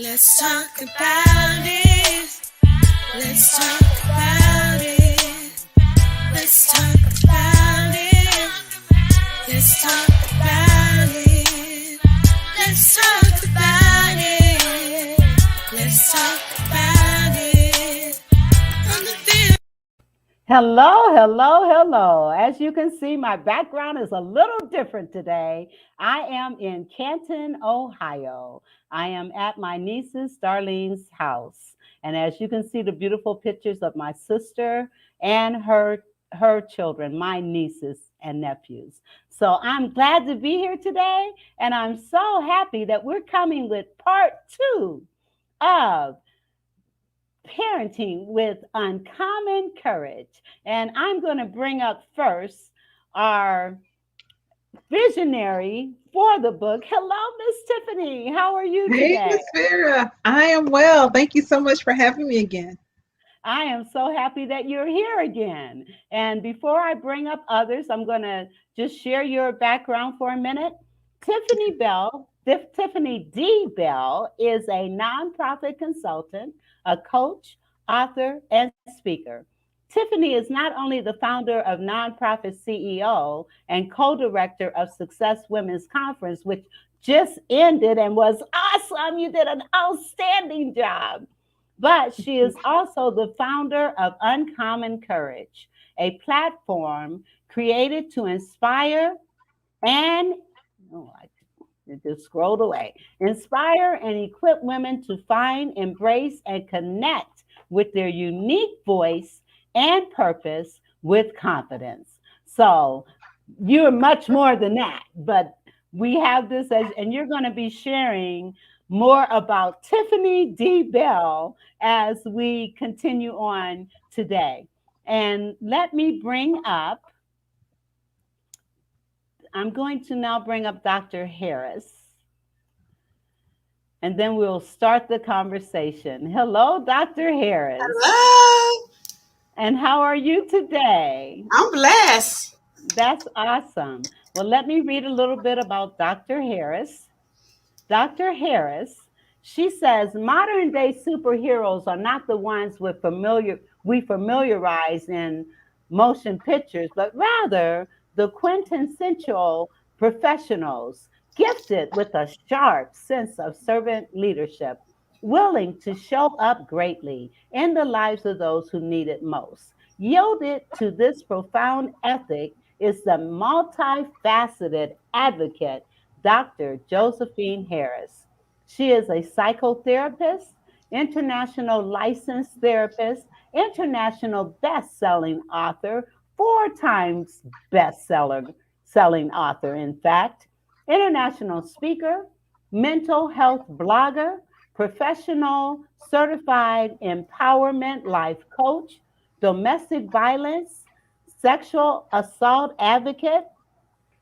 Let's talk about it. Let's talk about it. Let's talk about it. Let's talk about it. Let's talk about it. Let's talk about it. On the field. Hello, hello, hello. As you can see, my background is a little different today. I am in Canton, Ohio. I am at my niece's Darlene's house. And as you can see, the beautiful pictures of my sister and her children, my nieces and nephews. So I'm glad to be here today, and I'm so happy that we're coming with part two of parenting with uncommon courage. And I'm going to bring up first our visionary for the book. Hello, Miss Tiffany. How are you Hey, today? Miss Vera. I am well. Thank you so much for having me again. I am so happy that you're here again. And before I bring up others, I'm going to just share your background for a minute. Tiffany D. Bell is a nonprofit consultant, a coach, author, and speaker. Tiffany is not only the founder of Nonprofit CEO and co director of Success Women's Conference, which just ended and was awesome. You did an outstanding job. But she is also the founder of Uncommon Courage, a platform created to inspire and oh, I it just scrolled away. Inspire and equip women to find, embrace, and connect with their unique voice and purpose with confidence. So you're much more than that, but we have this as, and you're going to be sharing more about Tiffany D. Bell as we continue on today. And let me bring up, I'm going to now bring up Dr. Harris, and then we'll start the conversation. Hello, Dr. Harris. Hello. And how are you today? I'm blessed. That's awesome. Well, let me read a little bit about Dr. Harris. Dr. Harris, she says modern day superheroes are not the ones we familiarize in motion pictures, but rather the quintessential professionals gifted with a sharp sense of servant leadership, willing to show up greatly in the lives of those who need it most. Yielded to this profound ethic is the multifaceted advocate Dr. Josephine Harris. She is a psychotherapist, international licensed therapist, international best-selling author, four times best-seller selling author, in fact, international speaker, mental health blogger, professional certified empowerment life coach, domestic violence, sexual assault advocate,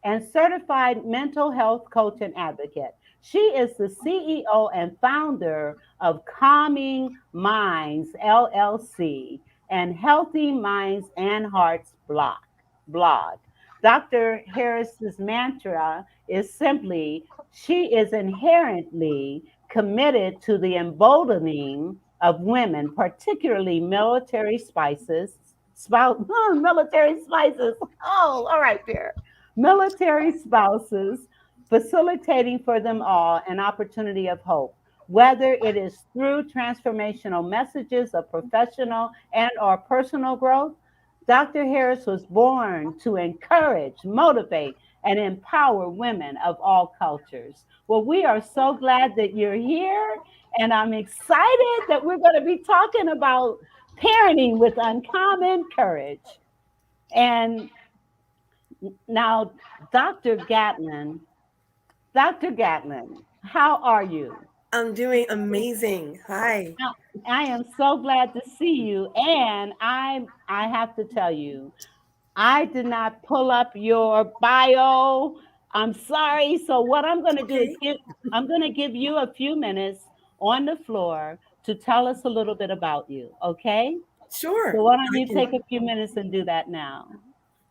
and certified mental health coach and advocate. She is the CEO and founder of Calming Minds LLC and Healthy Minds and Hearts blog. Dr. Harris's mantra is simply she is inherently committed to the emboldening of women, particularly military spices. Oh, all right, there military spouses, facilitating for them all an opportunity of hope, whether it is through transformational messages of professional and or personal growth. Dr. Harris was born to encourage, motivate, and empower women of all cultures. Well, we are so glad that you're here, and I'm excited that we're going to be talking about parenting with uncommon courage. And now, Dr. Gatlin, Dr. Gatlin, how are you? I'm doing amazing. Hi. I am so glad to see you. And I have to tell you, I did not pull up your bio. I'm sorry. So what I'm going to do is Okay. I'm going to give you a few minutes on the floor to tell us a little bit about you. Okay? So Sure. why don't I you can take a few minutes and do that now?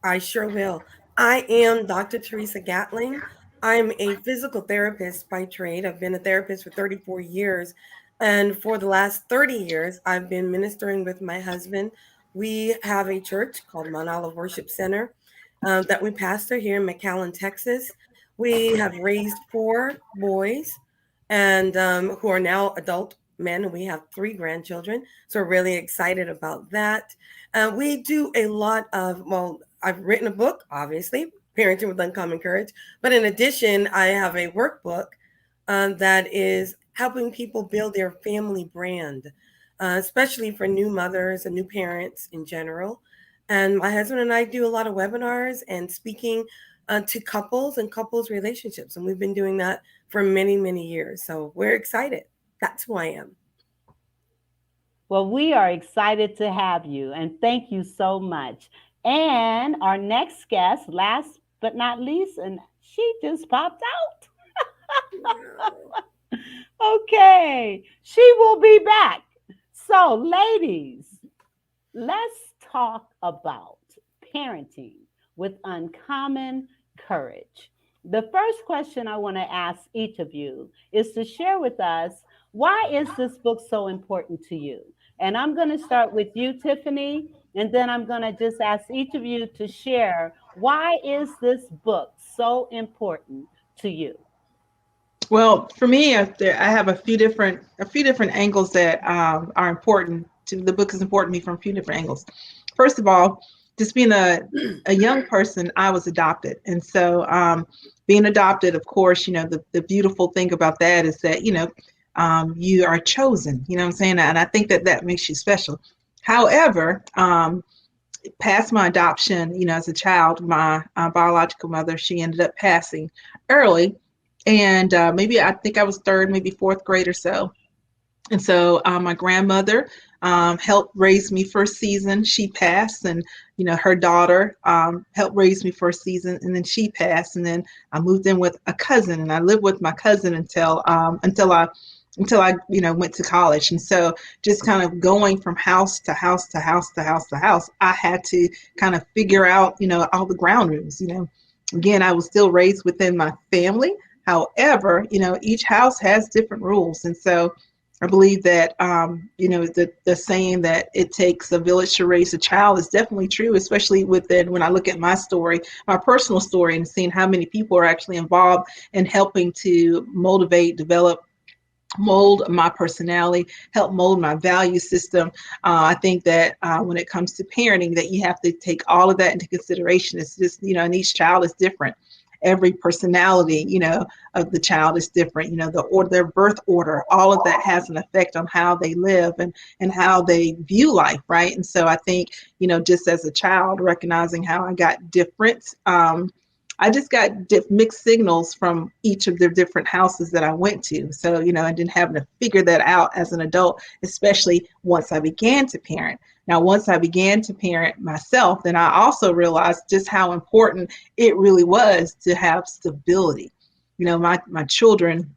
I sure will. I am Dr. Teresa Gatling. I'm a physical therapist by trade. I've been a therapist for 34 years. And for the last 30 years, I've been ministering with my husband. We have a church called Mount Olive Worship Center that we pastor here in McAllen, Texas. We have raised four boys and who are now adult men. And we have three grandchildren. So we're really excited about that. We do a lot of, well, I've written a book, obviously, Parenting with Uncommon Courage. But in addition, I have a workbook that is helping people build their family brand, especially for new mothers and new parents in general. And my husband and I do a lot of webinars and speaking to couples and couples relationships. And we've been doing that for many, many years. So we're excited. That's who I am. Well, we are excited to have you, and thank you so much. And our next guest, last but not least, and she just popped out. Okay, she will be back. So, ladies, let's talk about parenting with uncommon courage. The first question I want to ask each of you is to share with us, why is this book so important to you? And I'm going to start with you, Tiffany, and then I'm going to just ask each of you to share, why is this book so important to you? Well, for me, I have a few different angles that are important to the book. Is important to me from a few different angles. First of all, just being a young person, I was adopted, and so being adopted, of course, the beautiful thing about that is that you are chosen. You know what I'm saying? And I think that that makes you special. However, past my adoption, as a child, my biological mother, she ended up passing early, and maybe I think I was third, maybe fourth grade or so. And so my grandmother helped raise me for a season. She passed, and her daughter helped raise me for a season, and then she passed. And then I moved in with a cousin, and I lived with my cousin until I went to college. And so just kind of going from house to house to house to house to house, I had to kind of figure out all the ground rules. Again, I was still raised within my family. However, each house has different rules. And so I believe that, the saying that it takes a village to raise a child is definitely true, especially when I look at my story, my personal story, and seeing how many people are actually involved in helping to motivate, develop, mold my personality, help mold my value system. I think that when it comes to parenting, that you have to take all of that into consideration. It's just, and each child is different. Every personality, of the child is different. Their birth order, all of that has an effect on how they live and how they view life, right? And so I think, just as a child, recognizing how I got different. I just got mixed signals from each of the different houses that I went to. So, I didn't have to figure that out as an adult, especially once I began to parent. Now, once I began to parent myself, then I also realized just how important it really was to have stability. My children,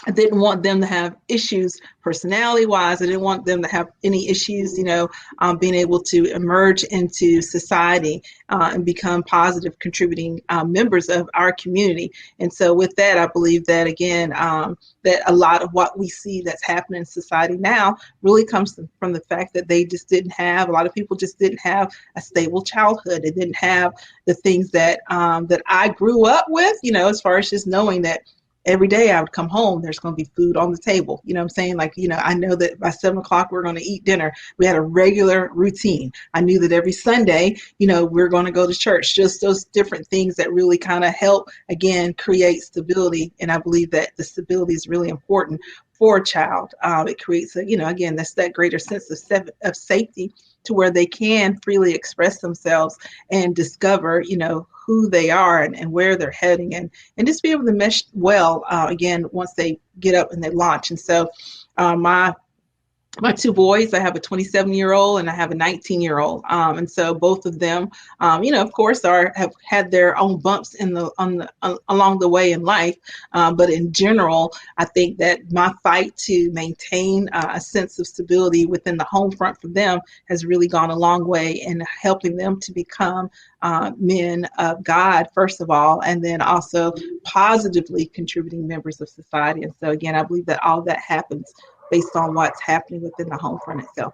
I didn't want them to have issues personality wise. I didn't want them to have any issues, being able to emerge into society and become positive contributing members of our community. And so with that, I believe that, again, that a lot of what we see that's happening in society now really comes from the fact that a lot of people just didn't have a stable childhood. They didn't have the things that I grew up with, as far as just knowing that every day I would come home, there's going to be food on the table. You know what I'm saying? Like, I know that by 7 o'clock, we're going to eat dinner. We had a regular routine. I knew that every Sunday, we're going to go to church. Just those different things that really kind of help, again, create stability. And I believe that the stability is really important for a child. It creates, again, that's that greater sense of safety, to where they can freely express themselves and discover, who they are and where they're heading, and just be able to mesh well, again, once they get up and they launch. And so my my two boys. I have a 27-year-old and I have a 19-year-old. And so both of them, of course, have had their own bumps in the on the along the way in life. But in general, I think that my fight to maintain a sense of stability within the home front for them has really gone a long way in helping them to become men of God, first of all, and then also positively contributing members of society. And so, again, I believe that all that happens based on what's happening within the home front itself.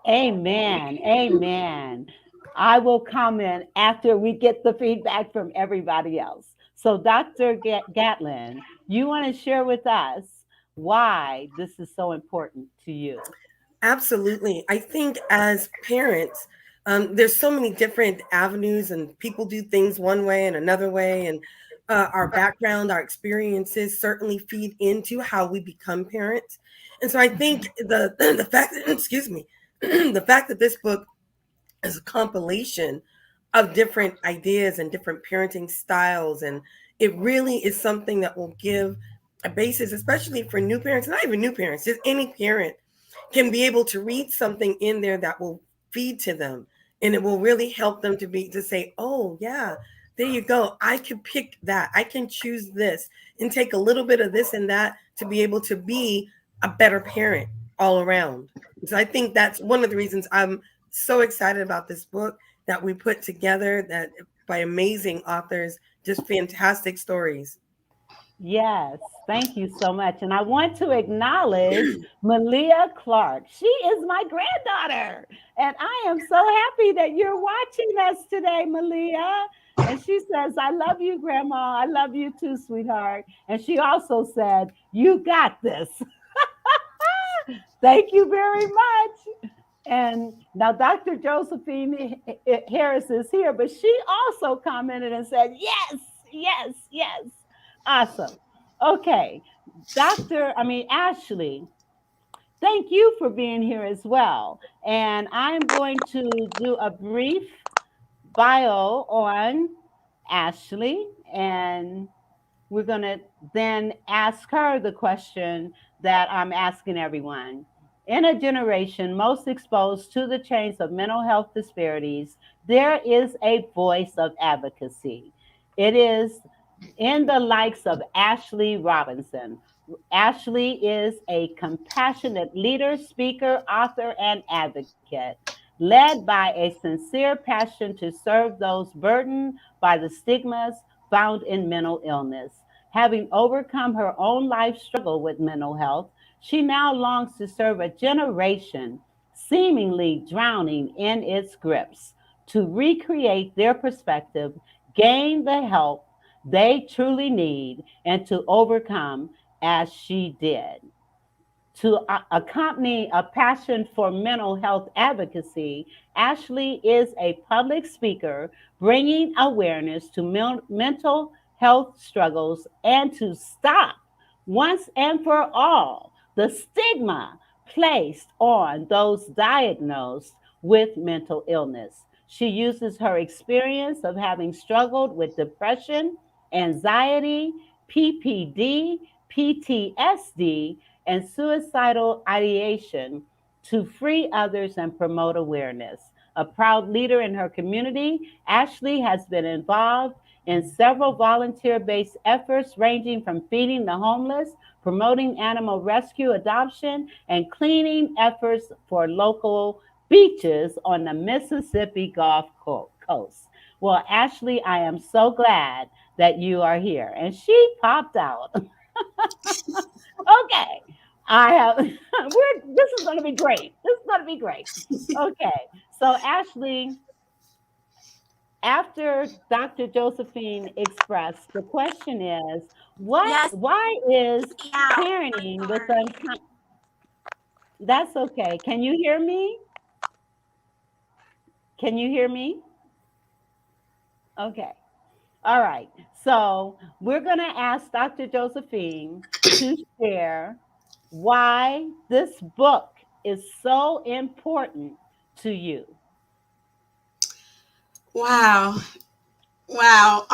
Amen. Amen. I will comment after we get the feedback from everybody else. So, Dr. Gatlin, you want to share with us why this is so important to you? Absolutely. I think as parents, there's so many different avenues, and people do things one way and another way. And our background, our experiences certainly feed into how we become parents. And so I think the fact that, excuse me, the fact that this book is a compilation of different ideas and different parenting styles, and it really is something that will give a basis, especially for new parents, not even new parents, just any parent can be able to read something in there that will feed to them, and it will really help them to say, oh yeah, there you go, I can pick that, I can choose this and take a little bit of this and that to be able to be a better parent all around. So I think that's one of the reasons I'm so excited about this book that we put together, that by amazing authors, just fantastic stories. Yes, thank you so much. And I want to acknowledge Malia Clark. She is my granddaughter. And I am so happy that you're watching us today, Malia. And she says, I love you, Grandma. I love you too, sweetheart. And she also said, you got this. Thank you very much. And now Dr. Josephine Harris is here, but she also commented and said, yes, yes, yes. Awesome. Okay. Ashley, thank you for being here as well. And I'm going to do a brief bio on Ashley, and we're going to then ask her the question that I'm asking everyone. In a generation most exposed to the chains of mental health disparities, there is a voice of advocacy. It is in the likes of Ashley Robinson. Ashley is a compassionate leader, speaker, author, and advocate, led by a sincere passion to serve those burdened by the stigmas found in mental illness. Having overcome her own life struggle with mental health, she now longs to serve a generation seemingly drowning in its grips to recreate their perspective, gain the help they truly need, and to overcome as she did. To accompany a passion for mental health advocacy, Ashley is a public speaker bringing awareness to mental health struggles and to stop once and for all the stigma placed on those diagnosed with mental illness. She uses her experience of having struggled with depression, anxiety, PPD, PTSD, and suicidal ideation to free others and promote awareness. A proud leader in her community, Ashley has been involved in several volunteer based efforts ranging from feeding the homeless, promoting animal rescue adoption, and cleaning efforts for local beaches on the Mississippi Gulf Coast. Well, Ashley, I am so glad that you are here. And she popped out. Okay. I have this is gonna be great. This is gonna be great. Okay. So Ashley, after Dr. Josephine expressed, the question is what Yes, why is yeah. parenting with that's okay. Can you hear me? Can you hear me? Okay. All right. So we're going to ask Dr. Josephine to share why this book is so important to you. Wow. Wow.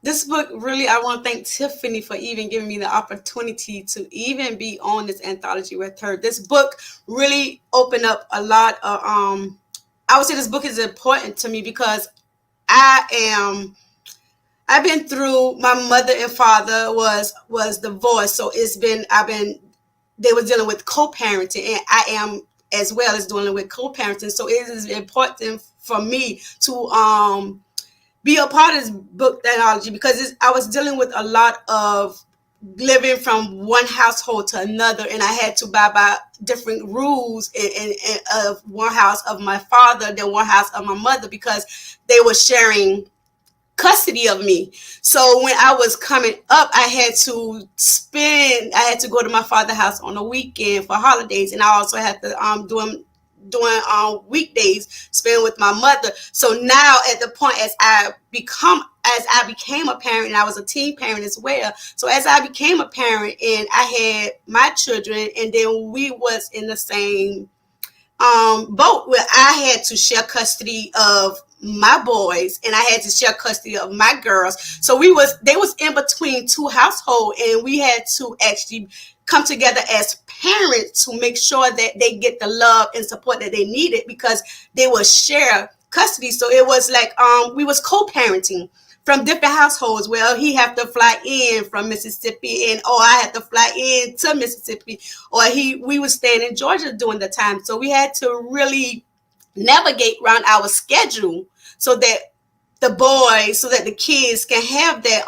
this book really, I want to thank Tiffany for even giving me the opportunity to even be on this anthology with her. This book really opened up a lot of I would say this book is important to me because I am I've been through, my mother and father was divorced, so it's been I've been they were dealing with co-parenting, and I am as well as dealing with co-parenting. So it is important for me to be a part of this book technology because I was dealing with a lot of living from one household to another, and I had to abide by different rules in of one house of my father, then one house of my mother, because they were sharing custody of me. So when I was coming up, I had to go to my father's house on the weekend for holidays, and I also had to doing weekdays spend with my mother. So now at the point as I became a parent, and I was a teen parent as well. So as I became a parent and I had my children, and then we was in the same boat where I had to share custody of my boys and I had to share custody of my girls. So they was in between two households, and we had to actually come together as parents to make sure that they get the love and support that they needed, because they will share custody. So it was like we was co-parenting from different households. Well, he have to fly in from Mississippi, and I had to fly in to Mississippi, or we was staying in Georgia during the time. So we had to really navigate around our schedule so that so that the kids can have that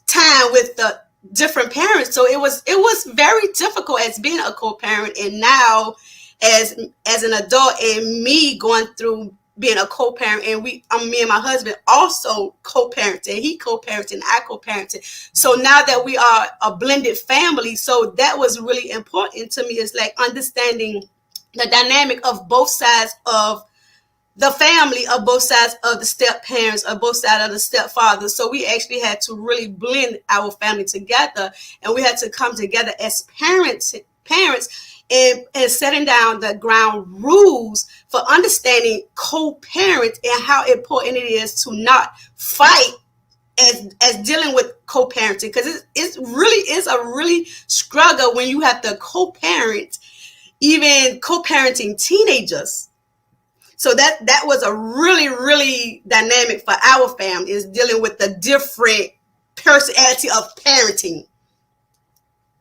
time with the different parents. So it was very difficult as being a co-parent, and now as an adult and me going through being a co-parent, and me and my husband also co-parenting. He co-parenting, I co-parenting. So now that we are a blended family, so that was really important to me, is like understanding the dynamic of both sides of the family, of both sides of the step parents, of both sides of the stepfather. So we actually had to really blend our family together, and we had to come together as parents, and setting down the ground rules for understanding co-parent and how important it is to not fight as dealing with co-parenting, because it really is a really struggle when you have to co-parent, even co-parenting teenagers. So that was a really, really dynamic for our family, is dealing with the different personality of parenting.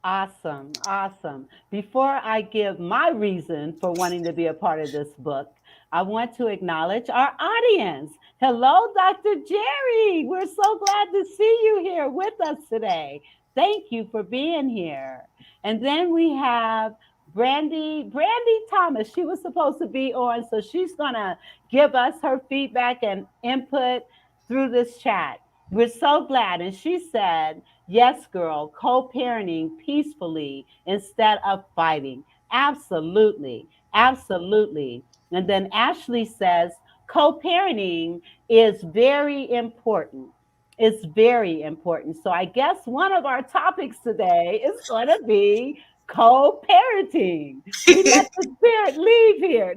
Awesome, awesome. Before I give my reason for wanting to be a part of this book, I want to acknowledge our audience. Hello, Dr. Jerry. We're so glad to see you here with us today. Thank you for being here. And then we have Brandy Thomas. She was supposed to be on, so she's gonna give us her feedback and input through this chat. We're so glad. And she said, yes, girl, co parenting peacefully instead of fighting. Absolutely. Absolutely. And then Ashley says, co parenting is very important. It's very important. So I guess one of our topics today is going to be co parenting. We let the spirit leave here.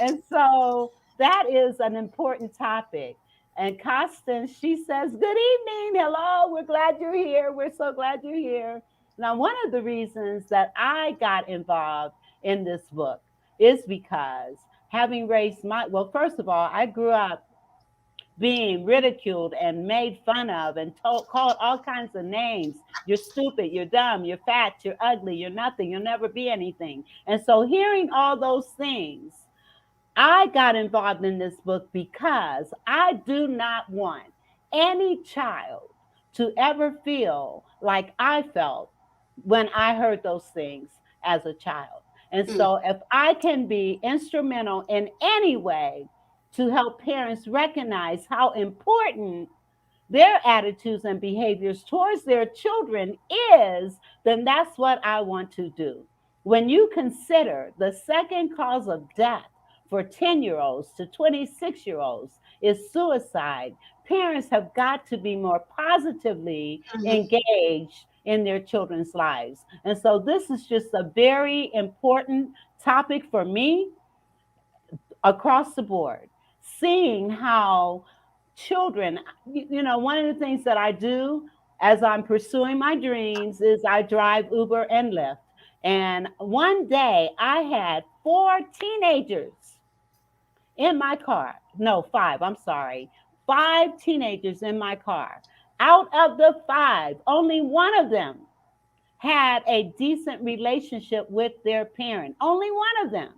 And so that is an important topic. And Constance, she says, good evening. Hello. We're glad you're here. We're so glad you're here. Now, one of the reasons that I got involved in this book is because having raised well, first of all, I grew up being ridiculed and made fun of and called all kinds of names. You're stupid, you're dumb, you're fat, you're ugly, you're nothing, you'll never be anything. And so hearing all those things, I got involved in this book because I do not want any child to ever feel like I felt when I heard those things as a child. And Mm, so, if I can be instrumental in any way to help parents recognize how important their attitudes and behaviors towards their children is, then that's what I want to do. When you consider the second cause of death for 10-year-olds to 26-year-olds is suicide, parents have got to be more positively mhm. engaged in their children's lives. And so this is just a very important topic for me across the board, seeing how children, one of the things that I do as I'm pursuing my dreams is I drive Uber and Lyft. And one day I had four teenagers in my car. No, five, I'm sorry. Five teenagers in my car. Out of the five, only one of them had a decent relationship with their parent. Only one of them.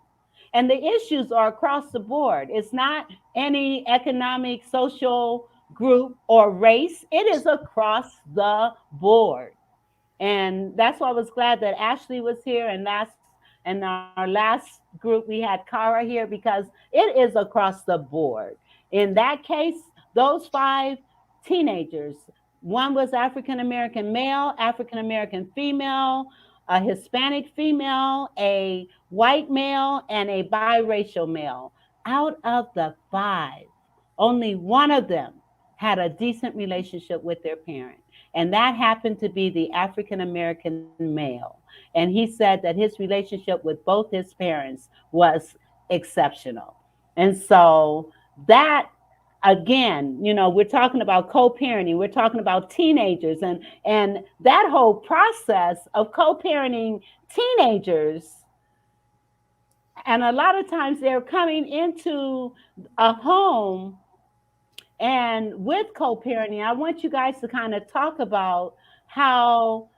And the issues are across the board. It's not any economic, social group or race, it is across the board. And that's why I was glad that Ashley was here, and our last group we had Kara here, because it is across the board. In that case, those five teenagers, one was African American male, African American female, a Hispanic female, a white male, and a biracial male. Out of the five, only one of them had a decent relationship with their parent. And that happened to be the African American male. And he said that his relationship with both his parents was exceptional. And so that, again, we're talking about co-parenting, we're talking about teenagers, and that whole process of co-parenting teenagers, and a lot of times they're coming into a home and with co-parenting, I want you guys to kind of talk about how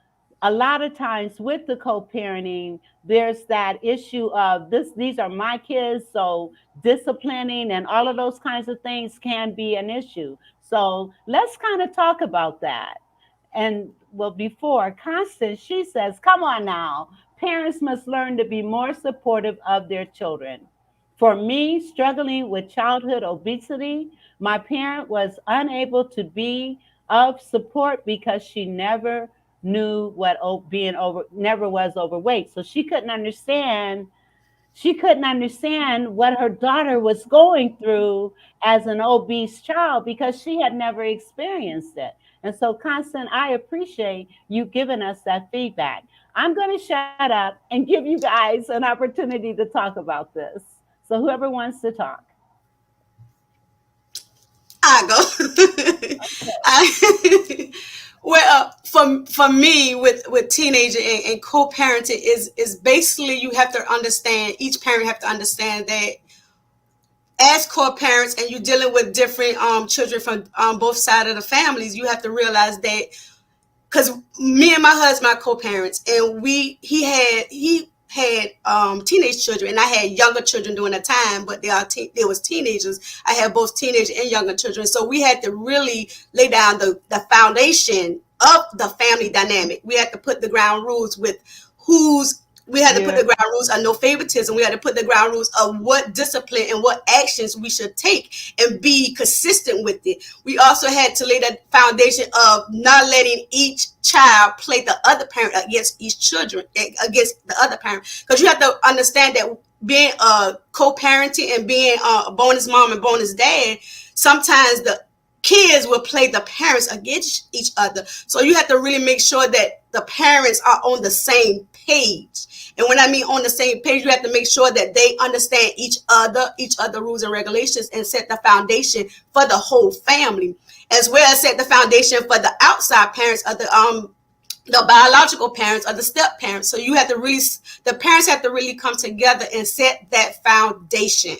a lot of times with the co-parenting, there's that issue of these are my kids, so disciplining and all of those kinds of things can be an issue. So let's kind of talk about that. And well, before Constance, she says, come on now, parents must learn to be more supportive of their children. For me, struggling with childhood obesity, my parent was unable to be of support because she never knew what being over never was overweight. So she couldn't understand what her daughter was going through as an obese child because she had never experienced it. And so, Constant, I appreciate you giving us that feedback. I'm going to shut up and give you guys an opportunity to talk about this. So, whoever wants to talk. I go. I, well, for me, with teenager and co-parenting is basically you have to understand, each parent have to understand that as co-parents and you're dealing with different children from both sides of the families, you have to realize that because me and my husband are co-parents, and he had teenage children, and I had younger children during the time, but they was teenagers. I had both teenage and younger children, so we had to really lay down the foundation of the family dynamic. We had to put the ground rules with who's we had to put the ground rules of no favoritism. We had to put the ground rules of what discipline and what actions we should take and be consistent with it. We also had to lay the foundation of not letting each child play the other parent against each children, against the other parent. Because you have to understand that being co-parenting and being a bonus mom and bonus dad, sometimes the kids will play the parents against each other. So you have to really make sure that the parents are on the same page. And when I mean on the same page, you have to make sure that they understand each other rules and regulations, and set the foundation for the whole family, as well as set the foundation for the outside parents of the biological parents or the step parents. So the parents have to really come together and set that foundation.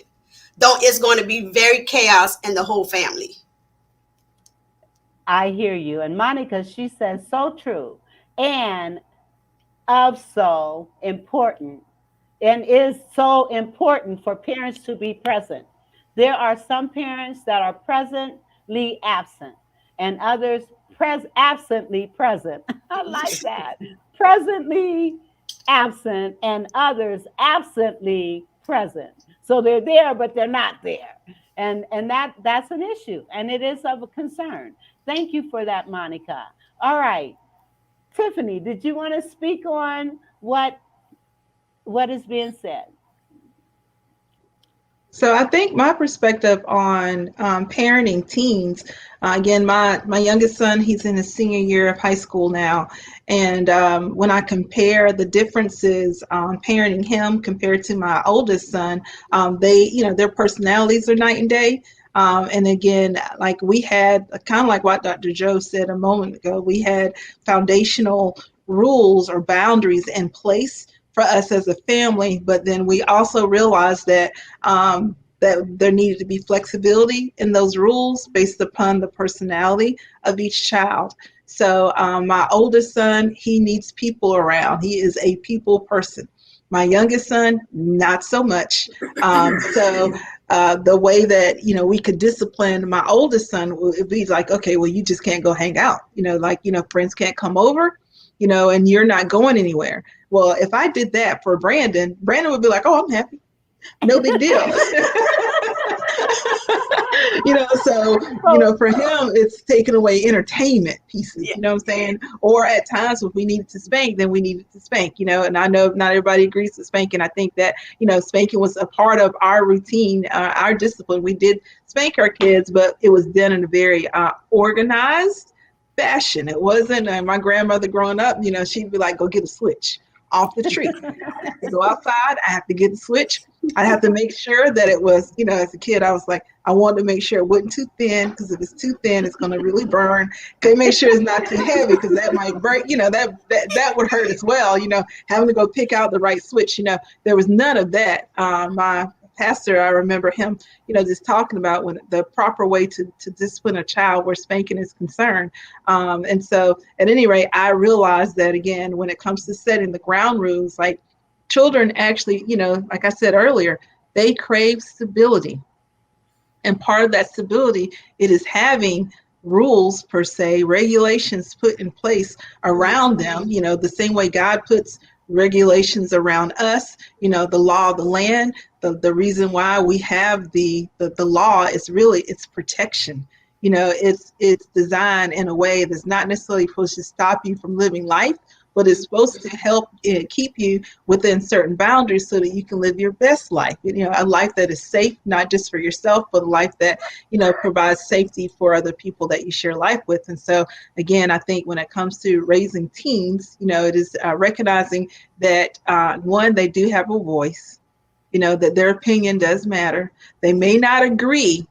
Though it's going to be very chaos in the whole family. I hear you. And Monica, she says, so true. And of so important, and is so important for parents to be present. There are some parents that are presently absent, and others absently present. I like that. Presently absent, and others absently present. So they're there, but they're not there. And that's an issue, and it is of a concern. Thank you for that, Monica. All right. Tiffany, did you want to speak on what is being said? So I think my perspective on parenting teens, again, my youngest son, he's in his senior year of high school now. And when I compare the differences on parenting him compared to my oldest son, their personalities are night and day. And again, like we had kind of like what Dr. Joe said a moment ago, we had foundational rules or boundaries in place for us as a family, but then we also realized that there needed to be flexibility in those rules based upon the personality of each child. So my oldest son, he needs people around. He is a people person. My youngest son, not so much. The way that we could discipline my oldest son would be like, okay, well, you just can't go hang out. Friends can't come over. And you're not going anywhere. Well, if I did that for Brandon, Brandon would be like, oh, I'm happy, no big deal. So for him it's taking away entertainment pieces, Yeah. what I'm saying. Or at times if we needed to spank, then we needed to spank, and I know not everybody agrees with spanking. I think that spanking was a part of our routine, our discipline. We did spank our kids, but it was done in a very organized fashion. It wasn't my grandmother growing up, she'd be like, go get a switch off the tree. I have to go outside. I have to get the switch. I have to make sure that it was, as a kid, I was like, I wanted to make sure it wasn't too thin, because if it's too thin, it's going to really burn. Okay, make sure it's not too heavy, because that might burn. That would hurt as well. Having to go pick out the right switch. There was none of that. My pastor, I remember him, just talking about when the proper way to discipline a child where spanking is concerned. And so at any rate, I realized that again, when it comes to setting the ground rules, like children actually, like I said earlier, they crave stability. And part of that stability, it is having rules per se, regulations put in place around them, the same way God puts regulations around us, the law of the land. The reason why we have the law is really it's protection. It's designed in a way that's not necessarily supposed to stop you from living life, but it's supposed to help keep you within certain boundaries so that you can live your best life. A life that is safe, not just for yourself, but a life that provides safety for other people that you share life with. And so, again, I think when it comes to raising teens, it is recognizing that one, they do have a voice. That their opinion does matter. They may not agree,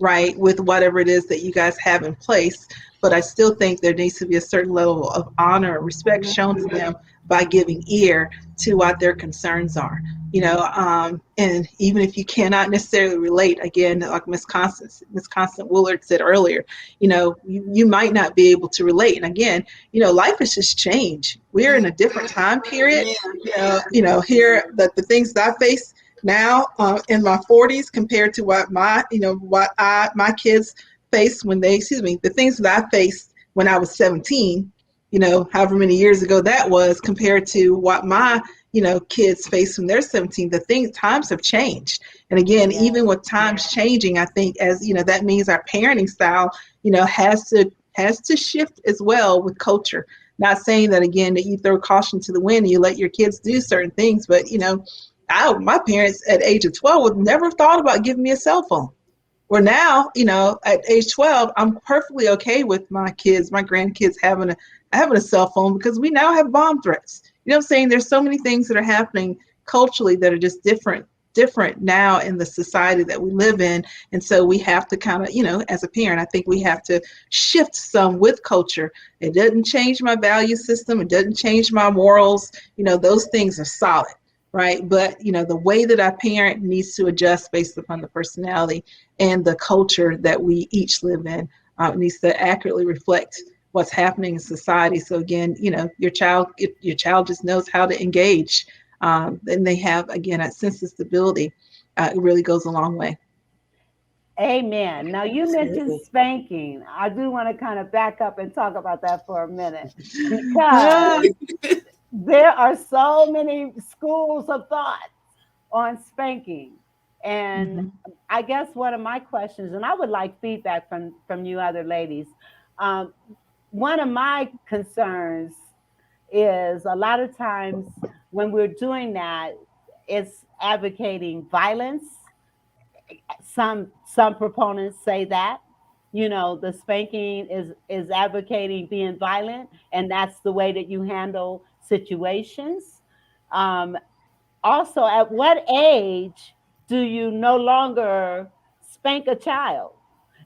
right, with whatever it is that you guys have in place, but I still think there needs to be a certain level of honor and respect shown to them by giving ear to what their concerns are. And even if you cannot necessarily relate, again, like Miss Constance Willard said earlier, you might not be able to relate. And again, life has just changed. We're in a different time period. Here the things that I face now in my 40s compared to what my kids faced when the things that I faced when I was 17, however many years ago that was, compared to what my kids face when they're 17. Times have changed. And again, even with times changing, I think as that means our parenting style has to shift as well with culture. Not saying that again that you throw caution to the wind and you let your kids do certain things, but my parents at age of 12 would never thought about giving me a cell phone. Where now, at age 12, I'm perfectly okay with my grandkids having a cell phone, because we now have bomb threats. You know what I'm saying? There's so many things that are happening culturally that are just different now in the society that we live in. And so we have to kind of, as a parent, I think we have to shift some with culture. It doesn't change my value system. It doesn't change my morals. Those things are solid. Right. But, the way that our parent needs to adjust based upon the personality and the culture that we each live in needs to accurately reflect what's happening in society. So again, your child just knows how to engage. And they have, again, a sense of stability. It really goes a long way. Amen. Now, you mentioned spanking. I do want to kind of back up and talk about that for a minute, because there are so many schools of thought on spanking. And I guess one of my questions, and I would like feedback from you other ladies. Um, One of my concerns is a lot of times when we're doing that, it's advocating violence. Some proponents say that, the spanking is advocating being violent, and that's the way that you handle situations. Um, Also, at what age do you no longer spank a child?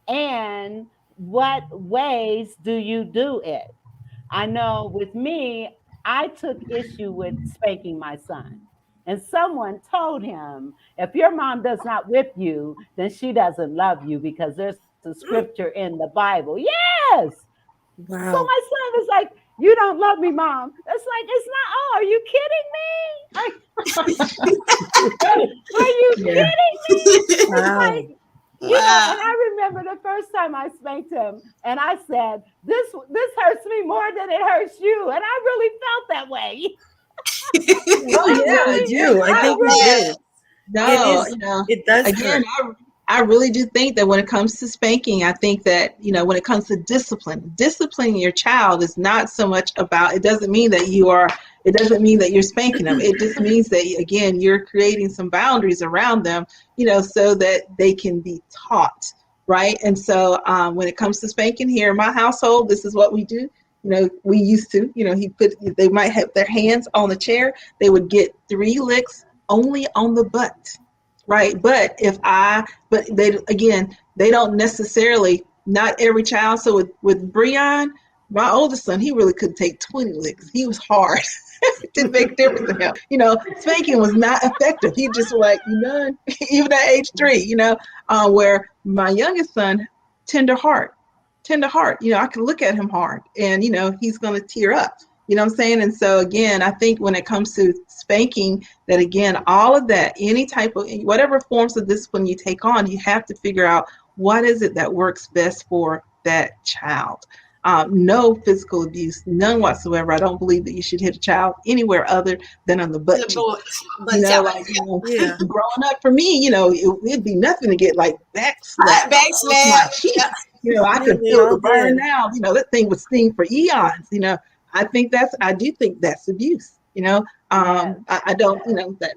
And what ways do you do it? I know with me, I took issue with spanking my son. And someone told him, if your mom does not whip you, then she doesn't love you because there's a scripture in the Bible. Yes. So my Wow. son was like, you don't love me, mom. It's like, it's not, oh, are you kidding me? Are you Yeah. kidding me? Wow. Like, Wow. and I remember the first time I spanked him, and I said, "This hurts me more than it hurts you," and I really felt that way. Oh You yeah, really yeah. do. I I think you really, Yeah. do. It No, is. you know, It does again, hurt. I really do think that when it comes to spanking, I think that, when it comes to discipline, disciplining your child is not so much about, it doesn't mean that you're spanking them. It just means that, again, you're creating some boundaries around them, so that they can be taught, right? And so when it comes to spanking here in my household, this is what we do. We used to, they might have their hands on the chair. They would get 3 licks only on the butt, right? But they don't necessarily, not every child. So with Breon, my oldest son, he really could take 20 licks. He was hard. It didn't make a difference to him. Spanking was not effective. He just was like, you done, even at age 3, where my youngest son, tender heart, tender heart, I can look at him hard and, he's going to tear up. You know what I'm saying? And so again, I think when it comes to spanking, that again, all of that, any type of, whatever forms of discipline you take on, you have to figure out what is it that works best for that child. No physical abuse, none whatsoever. I don't believe that you should hit a child anywhere other than on the In butt the cheeks. boat, but Yeah. Growing up for me, it'd be nothing to get like back slapped back across my slap. cheek. Yeah. I Yeah, could we feel all the burn did. now. That thing would sting for eons. I do think that's abuse. yes, I don't,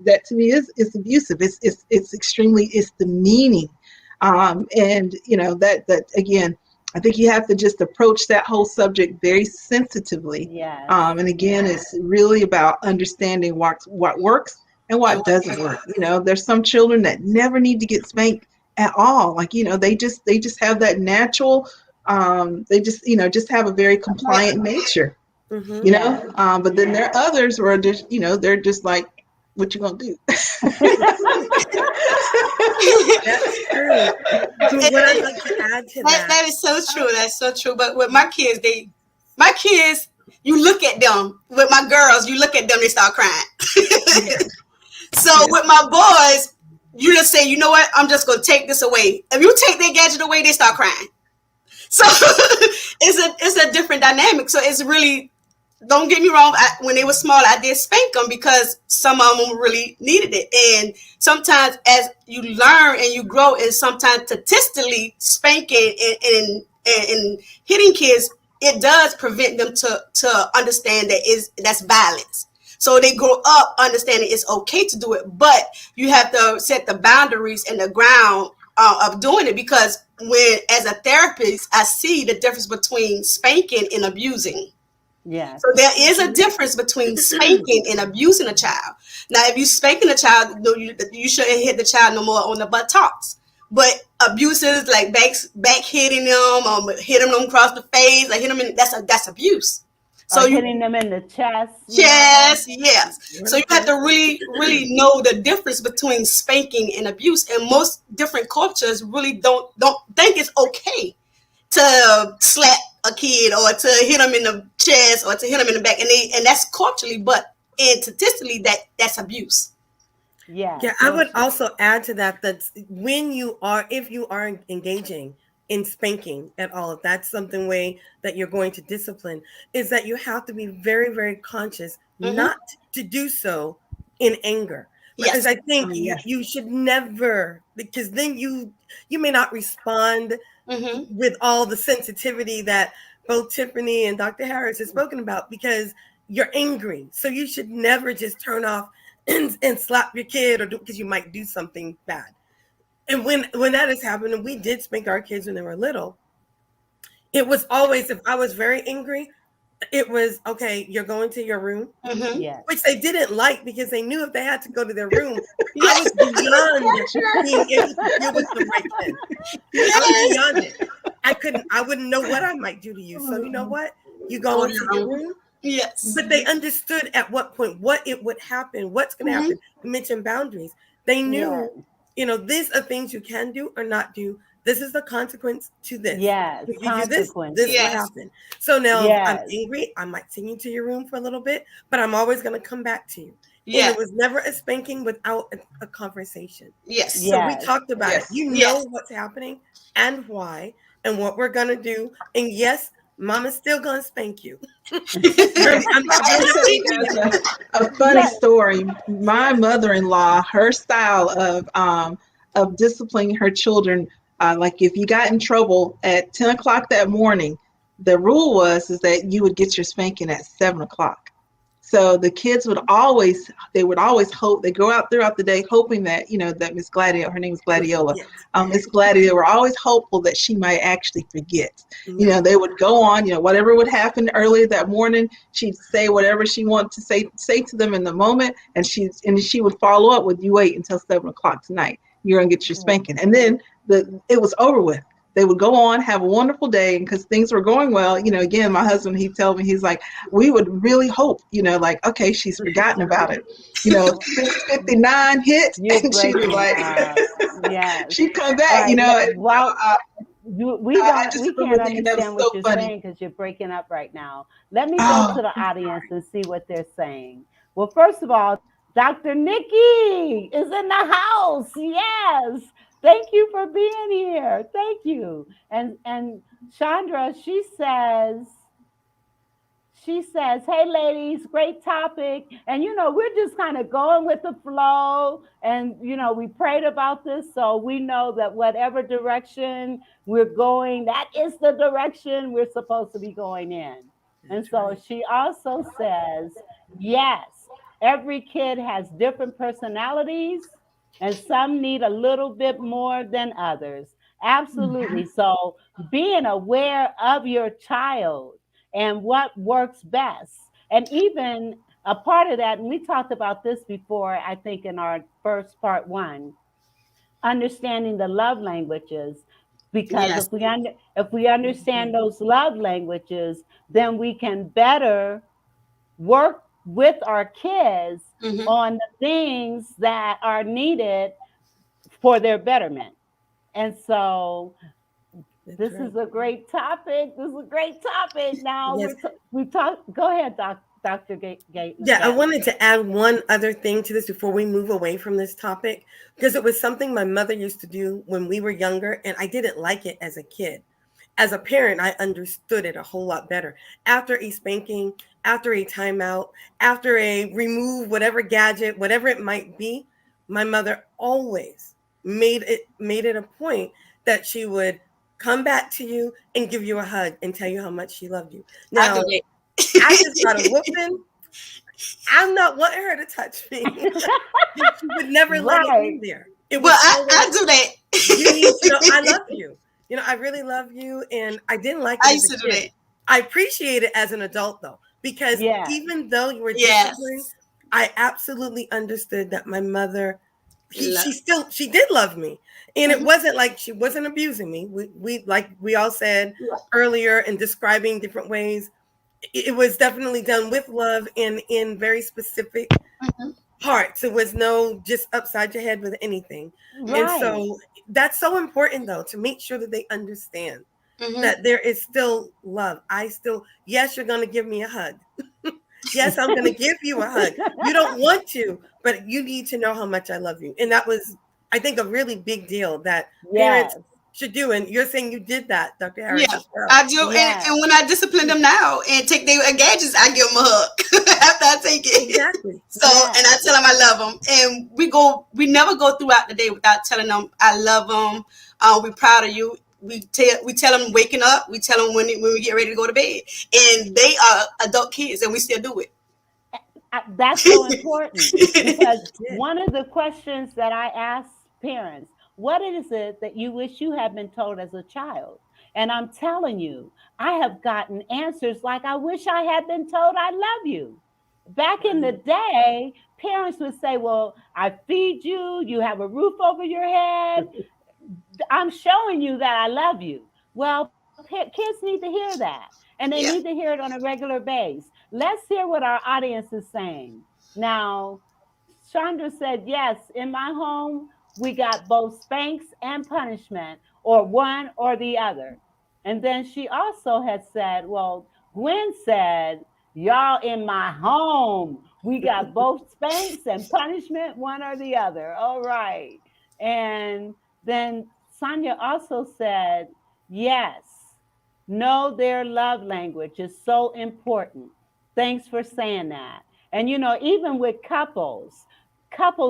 that to me is abusive. It's extremely, it's demeaning. And that again, I think you have to just approach that whole subject very sensitively. yes, And again, it's really about understanding what works and And what doesn't work. There's some children that never need to get spanked at all. Like, they just have that natural, they just have a very compliant nature, Mm-hmm. yes. but then there are others where just, they're just like, what you gonna do? That's true. But what I'd like to add to that, that is so true. That's so true. But with my kids, you look at them. With my girls, you look at them, they start crying. Yeah, So yeah. with my boys, you just say, you know what? I'm just gonna take this away. If you take their gadget away, they start crying. So it's a different dynamic. So it's really, don't get me wrong. When they were small, I did spank them because some of them really needed it. And sometimes, as you learn and you grow, and sometimes statistically, spanking and hitting kids, it does prevent them to understand that's violence. So they grow up understanding it's okay to do it, but you have to set the boundaries and the ground of doing it, because when, as a therapist, I see the difference between spanking and abusing. Yes. So there is a difference between spanking and abusing a child. Now, if you spanking a child, no, you shouldn't hit the child no more on the buttocks. But abuses like back hitting them, hitting them across the face, like hitting them that's abuse. Or So you hitting them in the chest. yes, yes. So you have okay. to really, really know the difference between spanking and abuse. And most different cultures really don't think it's okay to slap a kid or to hit them in the chest or to hit them in the back, and that's culturally, but and statistically that's abuse. Yes. Yeah, I would also add to that if you are engaging in spanking at all, if that's something way that you're going to discipline, is that you have to be very, very conscious Mm-hmm. not to do so in anger. Because Yes. I think you, Yes. you should never, because then you may not respond Mm-hmm. with all the sensitivity that both Tiffany and Dr. Harris has spoken about, because you're angry. So you should never just turn off and slap your kid, or because you might do something bad. And when that has happened, and we did spank our kids when they were little, it was always, if I was very angry, It was okay. You're going to your room, Mm-hmm. Yes. which they didn't like because they knew if they had to go to their room, I was Yes. beyond being able to deal with them right then. I was Yes. beyond it. I wouldn't know what I might do to you. So you know what? You go Go into your down. room. Yes. But they understood at what point what it would happen, what's going to Mm-hmm. happen. We mentioned boundaries. They Yes. knew, these are things you can do or not do. This is the consequence to this. Yes. If you do this, this will Consequences. Yes. happen. So now if I'm Yes. angry, I might send you to your room for a little bit, but I'm always going to come back to you. And it Yes. was never a spanking without a conversation. Yes. So we Yes. talked about it. Yes. You know Yes. what's happening and why and what we're going to do. And yes, mama's still going to spank you. I'll We're not tell you leaving guys it at that. a funny Let story. My mother-in-law, her style of disciplining her children, like if you got in trouble at 10 o'clock that morning, the rule was is that you would get your spanking at 7 o'clock. So the kids would always hope they go out throughout the day hoping that that Miss Gladiola, her name was Gladiola, Yes. Miss Gladiola, were always hopeful that she might actually forget. Mhm. They would go on, whatever would happen earlier that morning, she'd say whatever she wanted to say to them in the moment, and she would follow up with, you wait until 7 o'clock tonight, you're gonna get your spanking, and then it was over with. They would go on, have a wonderful day, because things were going well. Again, my husband, he told me, he's like, we would really hope, like, okay, she's forgotten about it. 6:59 hit, you're and she'd be breaking like, up. Yes. she'd come All back, right. and, Well, I just we remember can't thinking that was understand what so you're funny. saying because you're breaking up right now. Let me go Oh, to the audience and see what they're saying. Well, first of all, Dr. Nikki is in the house. Yes. Thank you for being here. Thank you. And Chandra, she says, "Hey, ladies, great topic." And, we're just kind of going with the flow. And, we prayed about this. So we know that whatever direction we're going, that is the direction we're supposed to be going in. And That's so right. she also says, yes, every kid has different personalities, and some need a little bit more than others. Absolutely. So being aware of your child and what works best. And even a part of that, and we talked about this before, I think in our first part one, understanding the love languages. Because Yes. if we understand Mhm. those love languages, then we can better work with our kids Mm-hmm. on the things that are needed for their betterment. And so That's this right. is a great topic. This is a great topic. Now Yes. we talk. Go ahead, Doctor Yeah, I Gatlin. wanted to add one other thing to this before we move away from this topic, because it was something my mother used to do when we were younger, and I didn't like it as a kid. As a parent, I understood it a whole lot better. After a spanking, after a timeout, after a remove whatever gadget, whatever it might be, my mother always made it a point that she would come back to you and give you a hug and tell you how much she loved you. I do Now, I just got a that. whooping. I'm not wanting her to touch me. She would never let it Right, in there. It Well, was I always, do you need to know I that. love you. I really love you. And I didn't like I it as used a to do kid. that. I appreciate it as an adult though, because yes, even though you were disciplined, Yes. I absolutely understood that my mother, Love. she did love me. And it Mm-hmm. wasn't like she wasn't abusing me. We like we all said earlier in describing different ways, it was definitely done with love and in very specific Mm-hmm. parts. It was no just upside your head with anything. And right, so that's so important though, to make sure that they understand Mm-hmm. that there is still love. Yes, you're going to give me a hug. Yes, I'm going to give you a hug. You don't want to, but you need to know how much I love you. And that was, I think, a really big deal that parents yes, should do. And you're saying you did that, Dr. Harris, Yeah, as well. I do. And yes, when I discipline them now and take their gadgets, I give them a hug after I take it. Exactly. So, and I yes. tell them I love them. And we never go throughout the day without telling them I love them. We're proud of you. We tell them waking up. We tell them when we get ready to go to bed. And they are adult kids and we still do That's so important it. because Yeah. one of the questions that I ask parents, what is it that you wish you had been told as a child? And I'm telling you, I have gotten answers like, I wish I had been told I love you. Back in the Right. day, parents would say, well, I feed you, you have a roof over your head, I'm showing you that I love you. Well, kids need to hear that, and they need to Yeah. hear it on a regular base. Let's hear what our audience is saying. Now, Chandra said, yes, in my home, we got both spanks and punishment, or one or the other. And then she also had said, well, Gwen said, y'all in my home, we got both spanks and punishment, one or the other. All right. And then Sonia also said, yes, know their love language is so important. Thanks for saying that. And even with couples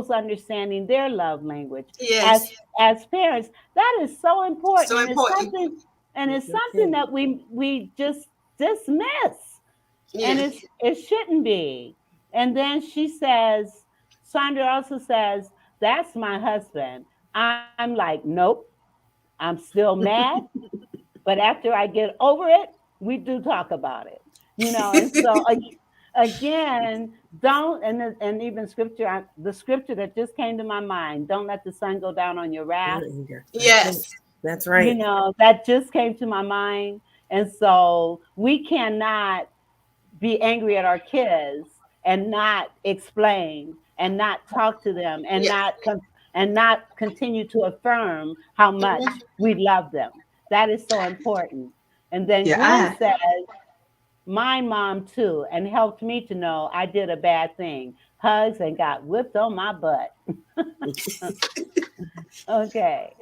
understanding their love language as Yes. as parents, that is so important. So And it's important. something and With it's your something kids. that we just dismiss. And Yeah. it shouldn't be. And then she says, Sandra also says, that's my husband. I'm like, nope, I'm still mad. But after I get over it, we do talk about it. And so again, don't, and even scripture, the scripture that just came to my mind, don't let the sun go down on your wrath. Your anger. That's it. Yes. That's right. That just came to my mind. And so we cannot be angry at our kids and not explain and not talk to them and Yeah. not continue to affirm how much we love them. That is so important. And then Yeah, Gwen says, my mom too, and helped me to know I did a bad thing. Hugs and got whipped on my butt. Okay.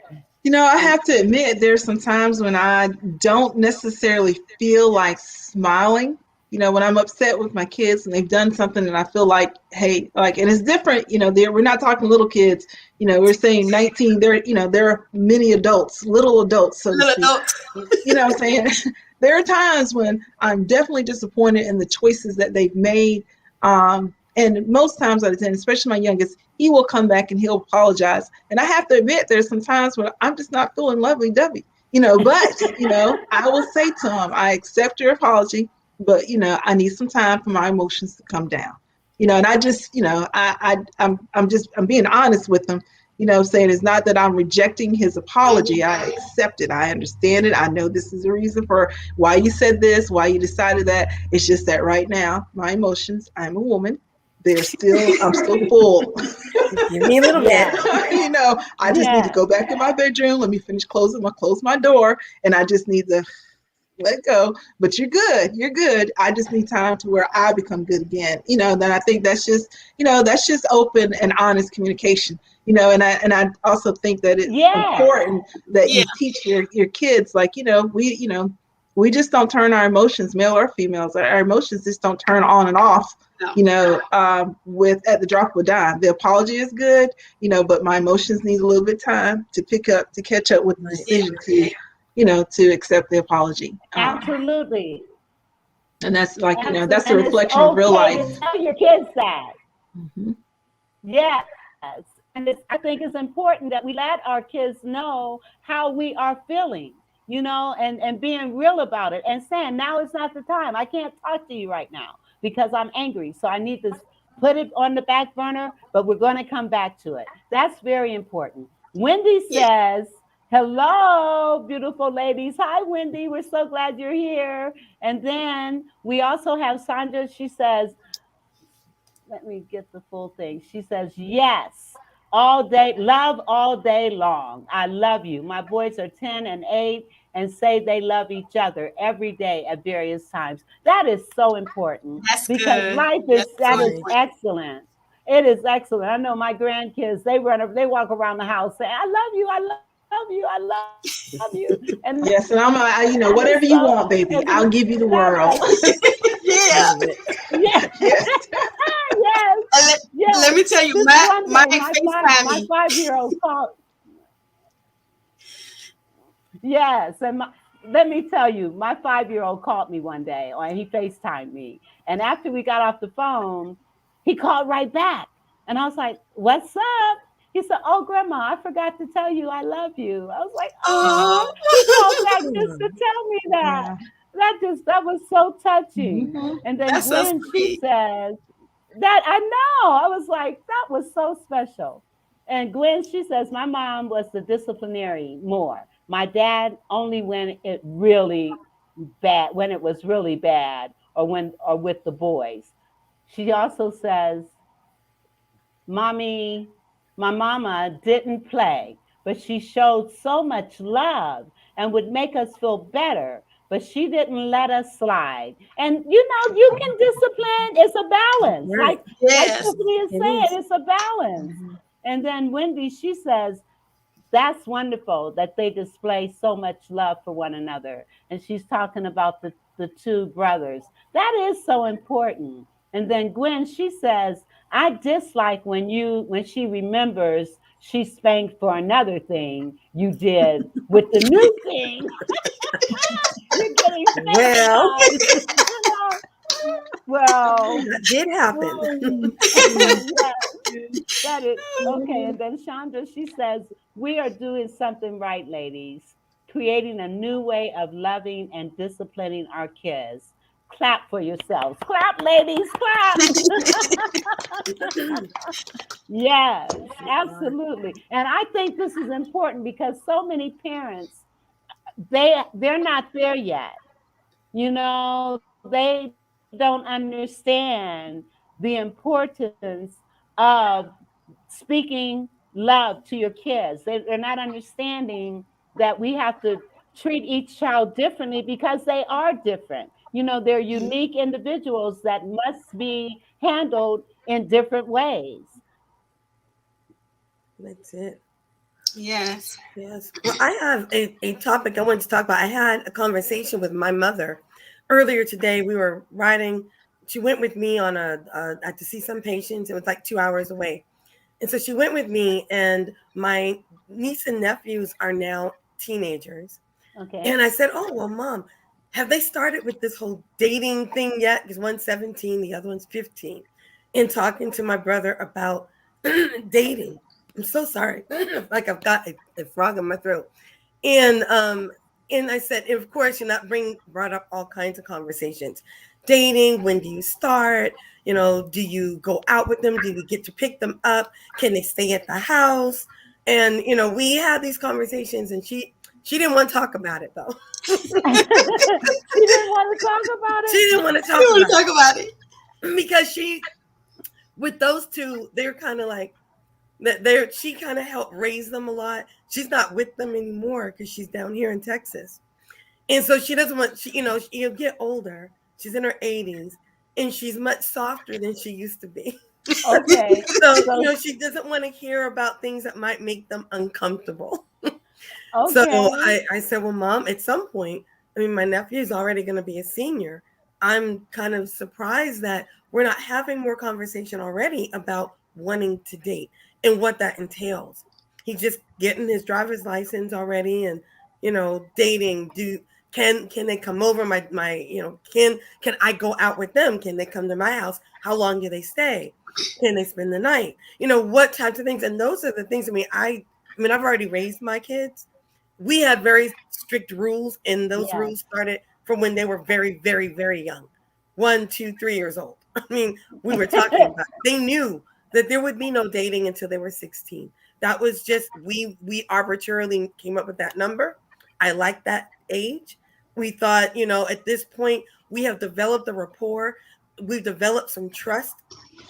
I And have to admit, there's some times when I don't necessarily feel like smiling. When I'm upset with my kids and they've done something and I feel like, hey, like, and it's different, we're not talking little kids, we're saying 19, they're many adults, little adults, so to Little speak. adult. What I'm saying? There are times when I'm definitely disappointed in the choices that they've made. And most times out of 10, especially my youngest, he will come back and he'll apologize. And I have to admit, there's some times when I'm just not feeling lovely dovey, but I will say to him, I accept your apology, but, I need some time for my emotions to come down. And I just, I'm being honest with him, saying it's not that I'm rejecting his apology. I accept it. I understand it. I know this is a reason for why you said this, why you decided that. It's just that right now, my emotions, I'm a woman. I'm still full. Give me a little bit. yeah, I just need to yeah, go back in my bedroom. Let me finish close my door. And I just need to let go. But you're good. You're good. I just need time to where I become good again. Then I think that's just open and honest communication. And I also think that it's yes, important that Yeah. you teach your kids, like, we just don't turn our emotions, male or females, our emotions just don't turn on and off, No. with at the drop of a dime. The apology is good, but my emotions need a little bit of time to catch up with the Right. Yeah. decision to accept the apology. absolutely. And that's like, Absolutely. that's a And it's reflection of real okay life. to tell your kids that. Hmm. Yes. And I think it's important that we let our kids know how we are feeling, and being real about it and saying, now is not the time. I can't talk to you right now because I'm angry. So I need to put it on the back burner, but we're going to come back to it. That's very important. Wendy Yeah. says, hello, beautiful ladies. Hi, Wendy. We're so glad you're here. And then we also have Sandra. She says, let me get the full thing. She says, yes, all day, love all day long. I love you. My boys are 10 and 8 and say they love each other every day at various times. That is so important That's because good. life That's so that is Right. important. excellent. It is excellent. I know my grandkids, they walk around the house saying, I love you, I love you, I love you. And Yes, and that is whatever so, you want, baby, I'll give you the that's world. Yeah. Love it. yes, Yes. yes, Let, let yes. me tell you, This my one my day, FaceTime my me. 5 year old called. Yes, and let me tell you, my 5 year old called me one day, or he FaceTimed me, and after we got off the phone, he called right back, and I was like, "What's up?" He said, "Oh, Grandma, I forgot to tell you I love you." I was like, "Oh." Oh. He called back just to Hmm. tell me that. Yeah. That was so touching. Mm-hmm. And then That's so Gwen, she sweet. says that I know. I was like, that was so special. And Gwen, she says, my mom was the disciplinary more. My dad only when it really bad, when it was really bad, or with the boys. She also says, Mommy, my mama didn't play, but she showed so much love and would make us feel better, but she didn't let us slide. And you can discipline, it's a balance. Right. Like Yes. Tiffany is It saying, is. it's a balance. Mm-hmm. And then Wendy, she says, that's wonderful that they display so much love for one another. And she's talking about the two brothers. That is so important. And then Gwen, she says, I dislike when she remembers she spanked for another thing you did with the new thing. You're getting Well, spanked on. Well, that did happen. yes, that is okay. And then Chandra, she says, we are doing something right, ladies, creating a new way of loving and disciplining our kids. Clap for yourselves. Clap, ladies, clap. Yes, absolutely. And I think this is important because so many parents, they're not there yet. They don't understand the importance of speaking love to your kids. They're not understanding that we have to treat each child differently because they are different. They're unique individuals that must be handled in different ways. That's it. Yes. Yes. Well, I have a topic I wanted to talk about. I had a conversation with my mother earlier today. We were riding. She went with me on I had to see some patients. It was like 2 hours away. And so she went with me, and my niece and nephews are now teenagers. Okay. And I said, oh, well, Mom, have they started with this whole dating thing yet? Because one's 17, the other one's 15. And talking to my brother about dating. I'm so sorry. Like I've got a frog in my throat. And I said, and of course, brought up all kinds of conversations. Dating, when do you start? Do you go out with them? Do you get to pick them up? Can they stay at the house? And we had these conversations, and she didn't want to talk about it though. She didn't want to talk about She it. didn't want to We talk want to about talk about it. it because with those two, they're kind of like that. She kind of helped raise them a lot. She's not with them anymore because she's down here in Texas, and so she doesn't want. She'll get older. She's in her 80s, and she's much softer than she used to be. Okay. So So she doesn't want to hear about things that might make them uncomfortable. So okay. I said, well, Mom, at some point, I mean, my nephew is already going to be a senior. I'm kind of surprised that we're not having more conversation already about wanting to date and what that entails. He's just getting his driver's license already, and dating. Can they come over? Can I go out with them? Can they come to my house? How long do they stay? Can they spend the night? What types of things? And those are the things. I mean, I've already raised my kids. We had very strict rules, and those Yes. rules started from when they were very, very, very young, 1, 2, 3 years old. I mean, we were talking about it. They knew that there would be no dating until they were 16. That was just we arbitrarily came up with that number. I like that age. We thought, at this point, we have developed a rapport. We've developed some trust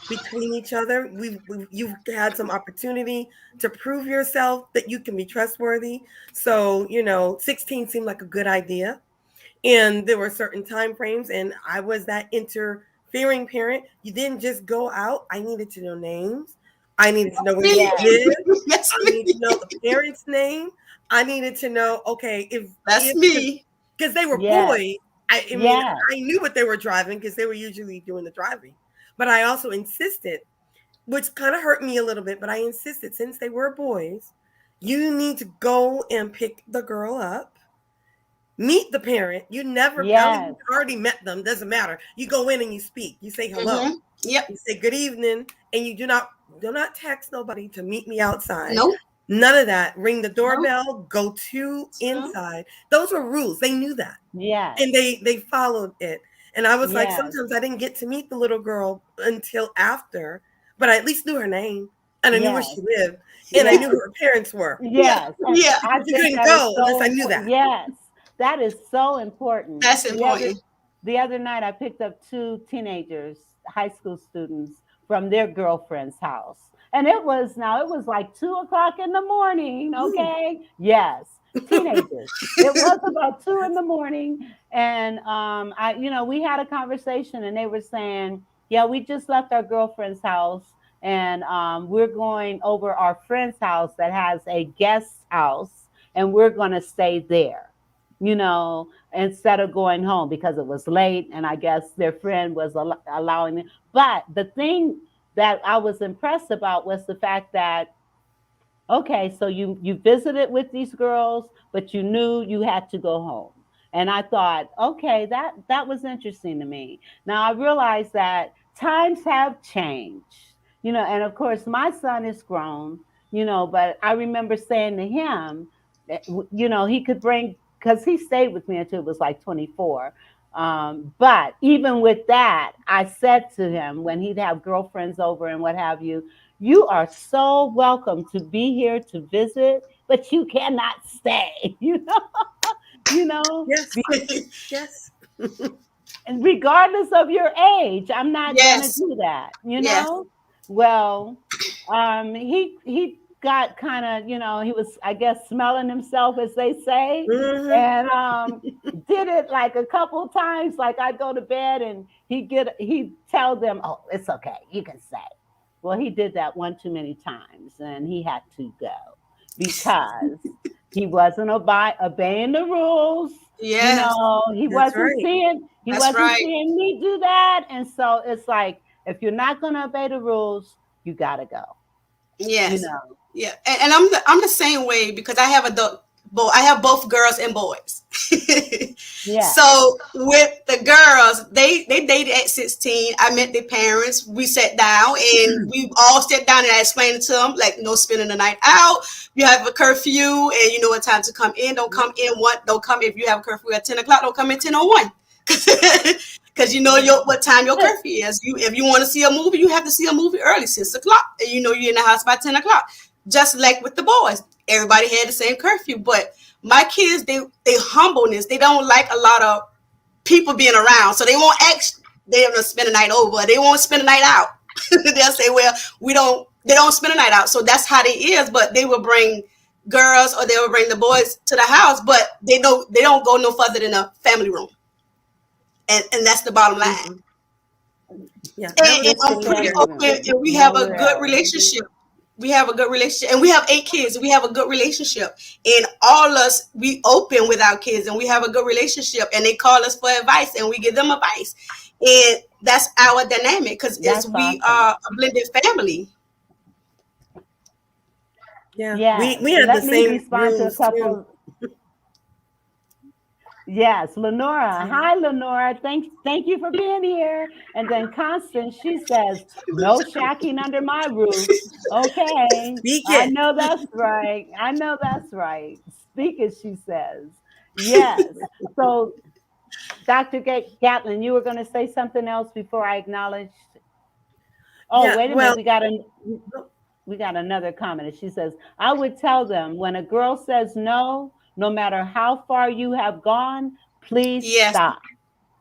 between each other. You've had some opportunity to prove yourself that you can be trustworthy. So 16 seemed like a good idea, and there were certain time frames, and I was that interfering parent. You didn't just go out. I needed to know names. I needed to know where they Me. Yes. live. That's I needed me. to know the parent's name. I needed to know, okay, That's if me. because they were Yes. boys. I mean, Yes. I knew what they were driving because they were usually doing the driving. But I also insisted, which kind of hurt me a little bit, but I insisted, since they were boys, you need to go and pick the girl up, meet the parent. I mean, Yes. you already met them, doesn't matter. You go in and you speak, you say hello, Yep. you say good evening, and you do not text nobody to meet me outside. Nope. None of that. Ring the doorbell, go to inside. Those were rules. They knew that. Yes. And they followed it. And I was like, Yes. sometimes I didn't get to meet the little girl until after, but I at least knew her name and I knew where Yes. she lived and I knew who her parents were. Yes. And Yeah. I You think couldn't that is go so unless I knew important. that. Yes. That is so important. That's important. The other night I picked up two teenagers, high school students, from their girlfriend's house. And it was like 2 o'clock in the morning. Okay. Yes. Teenagers. It was about 2 in the morning. And we had a conversation and they were saying, yeah, we just left our girlfriend's house and we're going over our friend's house that has a guest house and we're going to stay there, instead of going home because it was late and I guess their friend was allowing them. But the thing that I was impressed about was the fact that, okay, so you visited with these girls, but you knew you had to go home. And I thought, okay, that was interesting to me. Now I realized that times have changed, and of course my son is grown, but I remember saying to him, that, he could bring, because he stayed with me until it was like 24. But even with that, I said to him when he'd have girlfriends over and what have you, you are so welcome to be here to visit, but you cannot stay, you know, Yes. be- Yes. and regardless of your age, I'm not gonna Yes. do that. Yes. Well, he got kind of, he was, I guess, smelling himself, as they say, Mm-hmm. and did it like a couple times. Like I'd go to bed and he'd tell them, "Oh, it's okay, you can stay." Well, he did that one too many times, and he had to go because he wasn't obeying the rules. Yes. He That's wasn't right. seeing he That's wasn't right. seeing me do that, and so it's like if you're not going to obey the rules, you gotta go. You Yes. know. Yeah. And I'm the same way because I have I have both girls and boys. Yes. So with the girls, they dated at 16. I met their parents. We sat down and we all sat down and I explained to them like no spending the night out. You have a curfew and you know what time to come in. Don't come in one. Don't come if you have a curfew at 10 o'clock. Don't come in 10:01. Because you know what time your curfew is. If you want to see a movie, you have to see a movie early, 6 o'clock, and you know you're in the house by 10 o'clock. Just like with the boys, everybody had the same curfew. But my kids, they humbleness. They don't like a lot of people being around, so they won't ask. They don't spend the night over. They won't spend the night out. They'll say, "Well, we don't." They don't spend the night out, so that's how they is. But they will bring girls or they will bring the boys to the house, but they don't go no further than a family room, and that's the bottom line. Mm-mm. Yeah, that was And Just the I'm true pretty family here. open, room. and we have a Nowhere good else. relationship. We have a good relationship, and we have 8 kids. We have a good relationship, and all us we open with our kids, and we have a good relationship. And they call us for advice, and we give them advice, and that's our dynamic because it's That's we awesome. are a blended family. Yeah, we Yes. we had the Let me same respond to a rules too. couple. Yes, Lenora. Hi, Lenora. Thank you for being here. And then Constance, she says, no shacking under my roof. Okay. Speak I it. know that's right. I know that's right. Speak it, she says. Yes. So, Dr. Gatlin, you were going to say something else before I acknowledged. Oh, Yeah, wait a minute. well, We got another comment. And she says, I would tell them when a girl says no, no matter how far you have gone, please Yes, stop.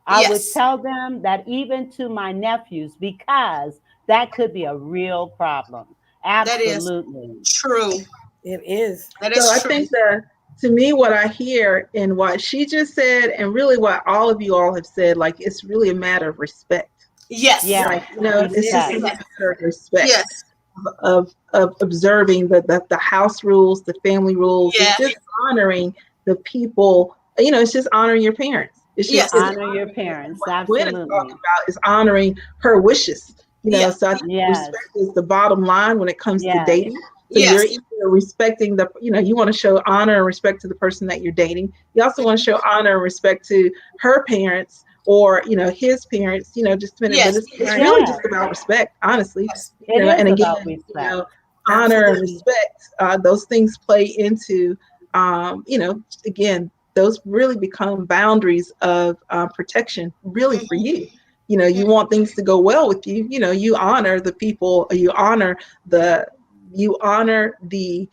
I would yes, tell them that even to my nephews, because that could be a real problem. that is Absolutely. true. it is. That So is I true. think to me, what I hear and what she just said, and really what all of you all have said, like it's really a matter of respect. Yes, Yes. Like, it's just a Respect. yes, matter of respect yes, of observing the house rules, the family rules. It's yeah, just honoring the people. It's just honoring your parents. It's just yes, it's Honor your honoring parents. what Gwen is talking Absolutely. about is honoring her wishes. yeah, So I think Yes. respect is the bottom line when it comes to Yes. dating. So you're yes, either respecting you want to show honor and respect to the person that you're dating. You also want to show honor and respect to her parents or his parents. Just a minute, but yes, it's Right. really just Yes. about respect, honestly. yes, It And is again, about respect. honor and Absolutely. respect, those things play into, again, those really become boundaries of protection, really, for Mhm. you. You want things to go well with you. You honor the people, the you honor the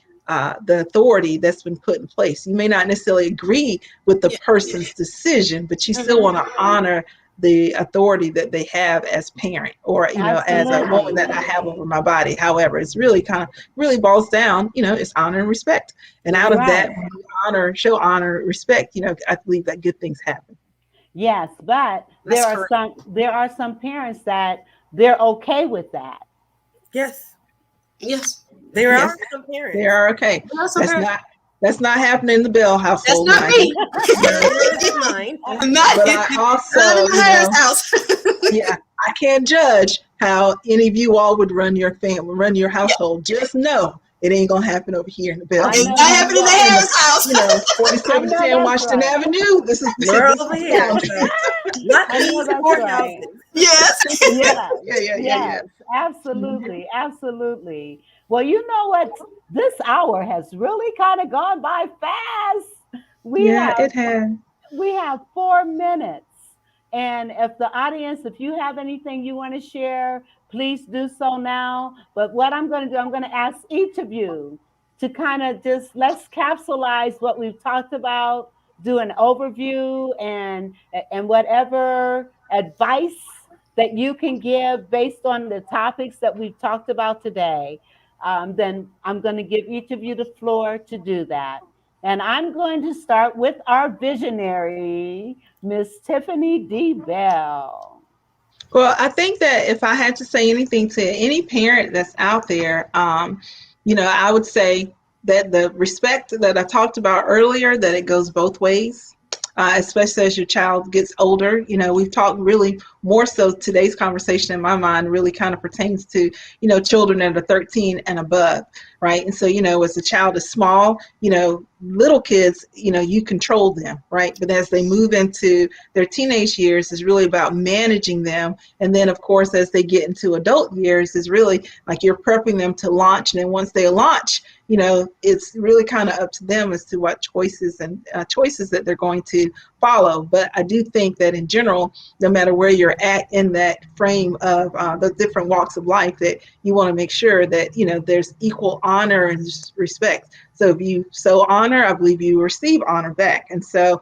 authority that's been put in place. You may not necessarily agree with the Yeah. person's decision, but you still Mhm. want to honor the authority that they have as parent, or as a woman Absolutely. that I have over my body. However, it's really kind of really boils down, it's honor and respect. And out of Right. that, when you show honor, respect, I believe that good things happen. Yes, but That's correct. there are some parents that they're okay with that. Yes, Yes. there Yes, are some they parents. are okay. That's That's okay. not happening in the Bell That's household, not mind you. me. Nor is it mine. Not, But I not in also, the Harris house. yeah, I can't judge how any of you all would run your family, run your Yeah. household. Just know it ain't gonna happen over here in the Bell. I It's know not You that's happening in the walk in right. the, Harris house. I know 4710 that's Washington right. Avenue. This is We're this over is the here. soundtrack. Not I know these that's right. courthouses. Yes. Yes, Yeah, yeah, yeah, yeah. yes, absolutely, absolutely. Well, you know what? This hour has really kind of gone by fast. We Yeah, have it had. we have 4 minutes. And if the audience, if you have anything you want to share, please do so now. But what I'm going to do, I'm going to ask each of you to kind of just let's capsulize what we've talked about, do an overview and whatever advice that you can give based on the topics that we've talked about today. Then I'm going to give each of you the floor to do that. And I'm going to start with our visionary, Miss Tiffany D. Bell. Well, I think that if I had to say anything to any parent that's out there, I would say that the respect that I talked about earlier, that it goes both ways, especially as your child gets older. We've talked really more so today's conversation in my mind really kind of pertains to, children that are 13 and above, right? And so, as the child is small, little kids, you control them, right? But as they move into their teenage years, is really about managing them. And then, of course, as they get into adult years, is really like you're prepping them to launch. And then once they launch, it's really kind of up to them as to what choices that they're going to follow. But I do think that in general, no matter where you're at in that frame of the different walks of life, that you want to make sure that there's equal honor and respect. So if you sow honor, I believe you receive honor back. And so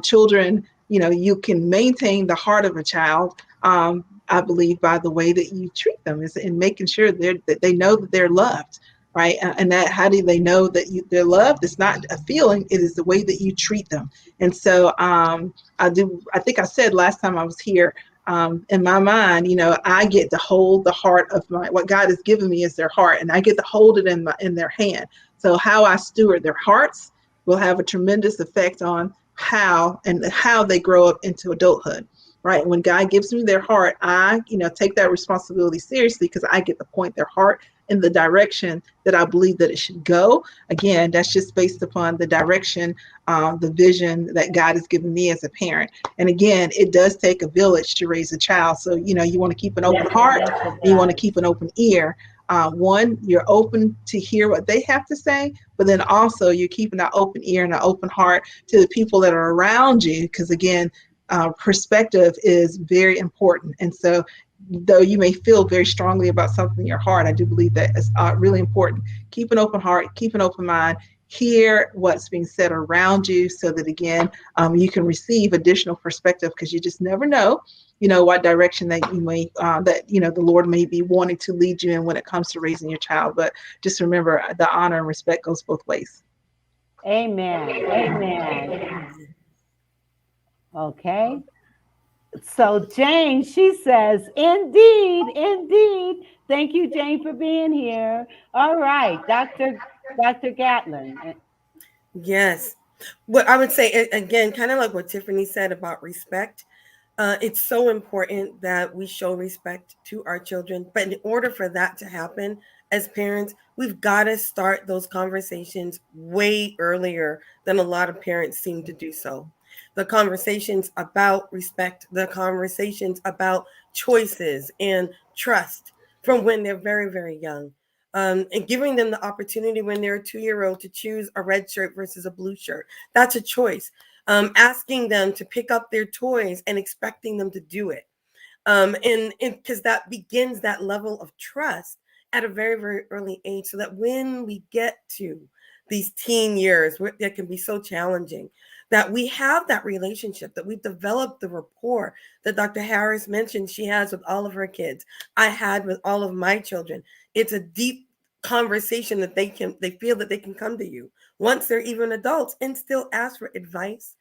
children, you can maintain the heart of a child. I believe by the way that you treat them is in making sure that they know that they're loved, right? And that how do they know that they're loved? It's not a feeling; it is the way that you treat them. And so I do. I think I said last time I was here. In my mind, I get to hold the heart of what God has given me is their heart, and I get to hold it in their hand. So how I steward their hearts will have a tremendous effect on how they grow up into adulthood. Right. When God gives me their heart, I, take that responsibility seriously because I get to point their heart in the direction that I believe that it should go. Again, that's just based upon the direction, the vision that God has given me as a parent. And again, it does take a village to raise a child. So, you want to keep an open heart, Yes, it and you want to does. keep an open ear. One, you're open to hear what they have to say, but then also you're keeping an open ear and an open heart to the people that are around you. Because again, perspective is very important. And so, though you may feel very strongly about something in your heart, I do believe that it's really important. Keep an open heart, keep an open mind, hear what's being said around you so that, again, you can receive additional perspective because you just never know, what direction that you may, the Lord may be wanting to lead you in when it comes to raising your child. But just remember the honor and respect goes both ways. Amen. Amen. Okay. So Jane, she says, indeed, indeed. Thank you, Jane, for being here. All right, Dr. Gatlin. Yes. What I would say again, kind of like what Tiffany said about respect. It's so important that we show respect to our children. But in order for that to happen, as parents, we've got to start those conversations way earlier than a lot of parents seem to do so. The conversations about respect, the conversations about choices and trust from when they're very, very young. and giving them the opportunity when they're a 2-year-old to choose a red shirt versus a blue shirt. That's a choice. Asking them to pick up their toys and expecting them to do it. And because that begins that level of trust at a very, very early age, so that when we get to these teen years, that can be so challenging, that we have that relationship, that we've developed the rapport that Dr. Harris mentioned she has with all of her kids. I had with all of my children. It's a deep conversation that they feel that they can come to you once they're even adults and still ask for advice,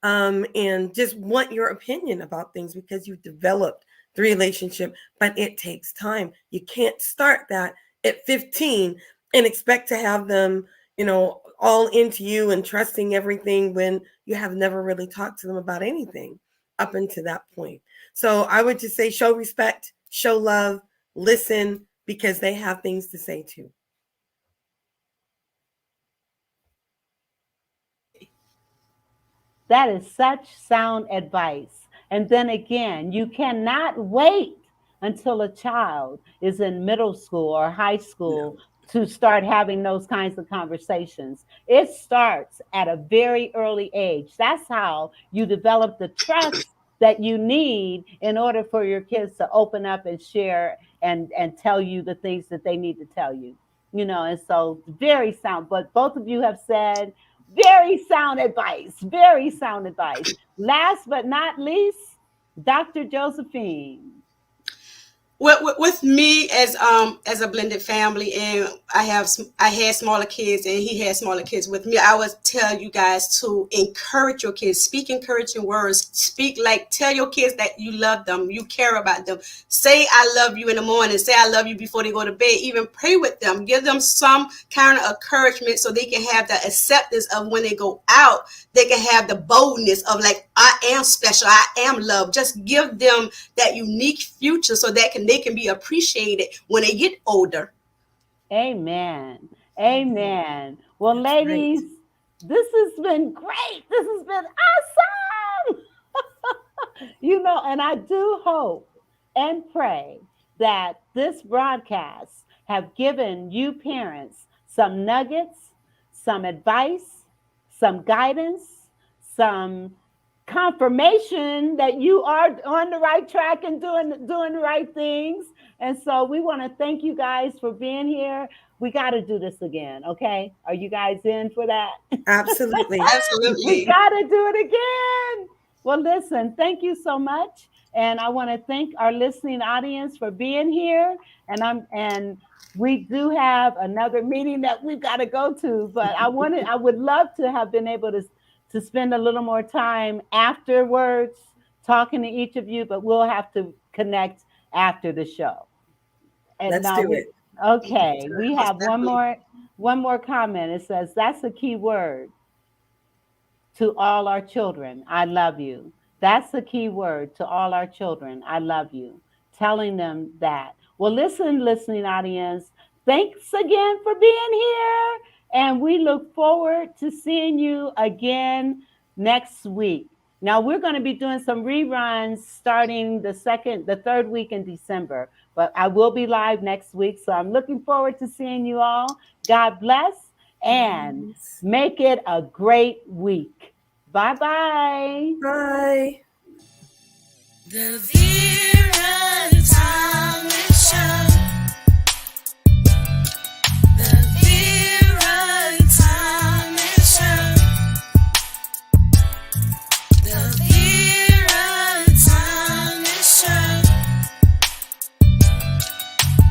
and just want your opinion about things because you've developed the relationship. But it takes time. You can't start that at 15 and expect to have them, all into you and trusting everything when you have never really talked to them about anything up until that point. So I would just say show respect, show love, listen, because they have things to say too. That is such sound advice. And then again, you cannot wait until a child is in middle school or high school to start having those kinds of conversations. It starts at a very early age. That's how you develop the trust that you need in order for your kids to open up and share and tell you the things that they need to tell you. And so very sound. But both of you have said very sound advice. Very sound advice. Last but not least, Dr. Josephine. With me as a blended family, and I had smaller kids and he had smaller kids with me, I would tell you guys to encourage your kids, speak encouraging words, tell your kids that you love them, you care about them. Say I love you in the morning, say I love you before they go to bed, even pray with them, give them some kind of encouragement so they can have the acceptance of when they go out, they can have the boldness of I am special, I am loved. Just give them that unique future so that they can be appreciated when they get older. Amen. Amen. Well, That's ladies, right. This has been great. This has been awesome. And I do hope and pray that this broadcast have given you parents some nuggets, some advice, some guidance, some confirmation that you are on the right track and doing the right things. And so we want to thank you guys for being here. We got to do this again. Okay. Are you guys in for that? Absolutely. Absolutely. We got to do it again. Well, listen, thank you so much. And I want to thank our listening audience for being here. And we do have another meeting that we've got to go to, but I would love to have been able to spend a little more time afterwards talking to each of you, but we'll have to connect after the show. And let's do it. Okay, we have one more comment. It says, that's a key word to all our children. I love you. That's the key word to all our children. I love you. Telling them that. Well, listen, listening audience, thanks again for being here. And we look forward to seeing you again next week. Now, we're going to be doing some reruns starting the third week in December. But I will be live next week. So I'm looking forward to seeing you all. God bless and make it a great week. Bye-bye. Bye. The Vera Thomas Show. The Vera Thomas Show. The Vera Thomas Show.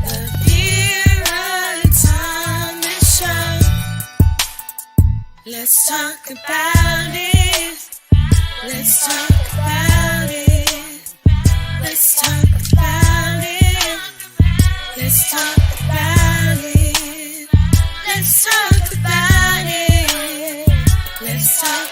The Vera Thomas Show. Let's talk about it. Let's talk about it. Let's talk about it. Let's talk about it. Let's talk about it. Let's talk